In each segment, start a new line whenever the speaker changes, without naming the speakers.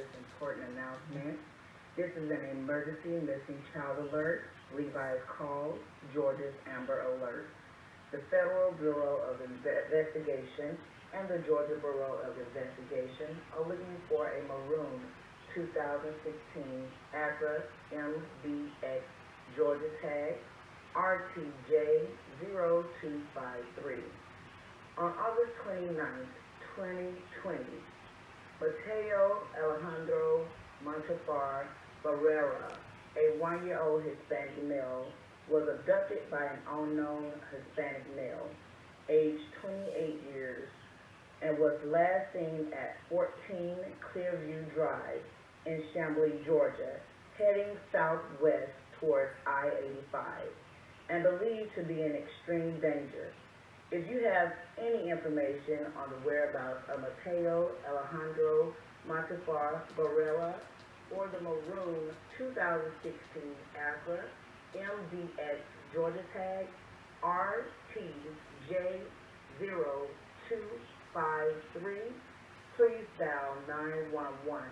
this important announcement. This is an emergency missing child alert. Levi's call, Georgia's Amber Alert. The Federal Bureau of Investigation and the Georgia Bureau of Investigation are looking for a maroon 2016 Acura MDX Georgia tag RTJ0253. On August 29, 2020, Mateo Alejandro Montefar Barrera, a 1-year-old Hispanic male, was abducted by an unknown Hispanic male, aged 28 years, and was last seen at 14 Clearview Drive in Chamblee, Georgia, heading southwest towards I-85, and believed to be in extreme danger. If you have any information on the whereabouts of Mateo Alejandro Montefar Barrera or the maroon 2016 Acura MDX Georgia tag RTJ0253, please dial 911.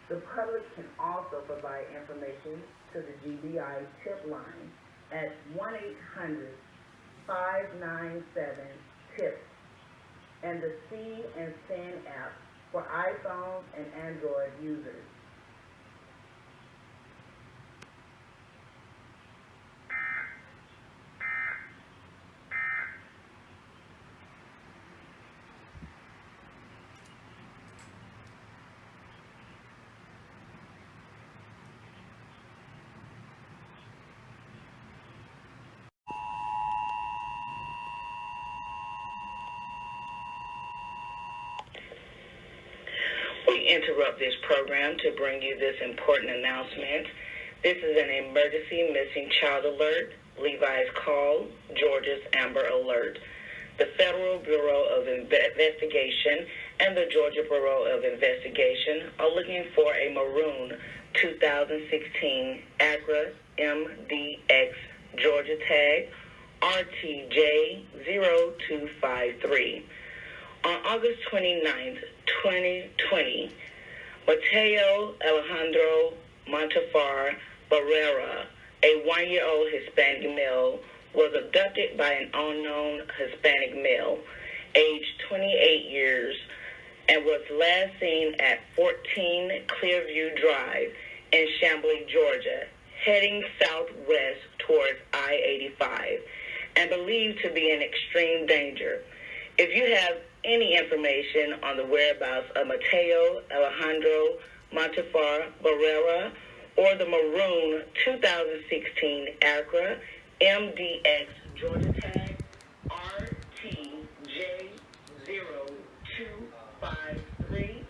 The public can also provide information to the GBI tip line at 1-800-597-TIP and the See and Send app for iPhone and Android users. We interrupt this program to bring you this important announcement. This is an emergency missing child alert. Levi's call, Georgia's Amber Alert. The Federal Bureau of Investigation and the Georgia Bureau of Investigation are looking for a maroon 2016 Acura MDX Georgia tag RTJ0253. On August 29, 2020, Mateo Alejandro Montefar Barrera, a 1-year-old Hispanic male, was abducted by an unknown Hispanic male, aged 28 years, and was last seen at 14 Clearview Drive in Chamblee, Georgia, heading southwest towards I-85, and believed to be in extreme danger. If you have any information on the whereabouts of Mateo Alejandro Montefar Barrera or the maroon 2016 Acura MDX Georgia tag RTJ0253,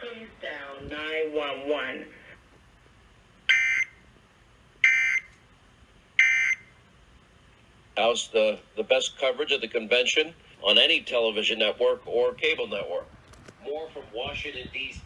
please dial 911.
How's the best coverage of the convention on any television network or cable network? More from Washington, D.C.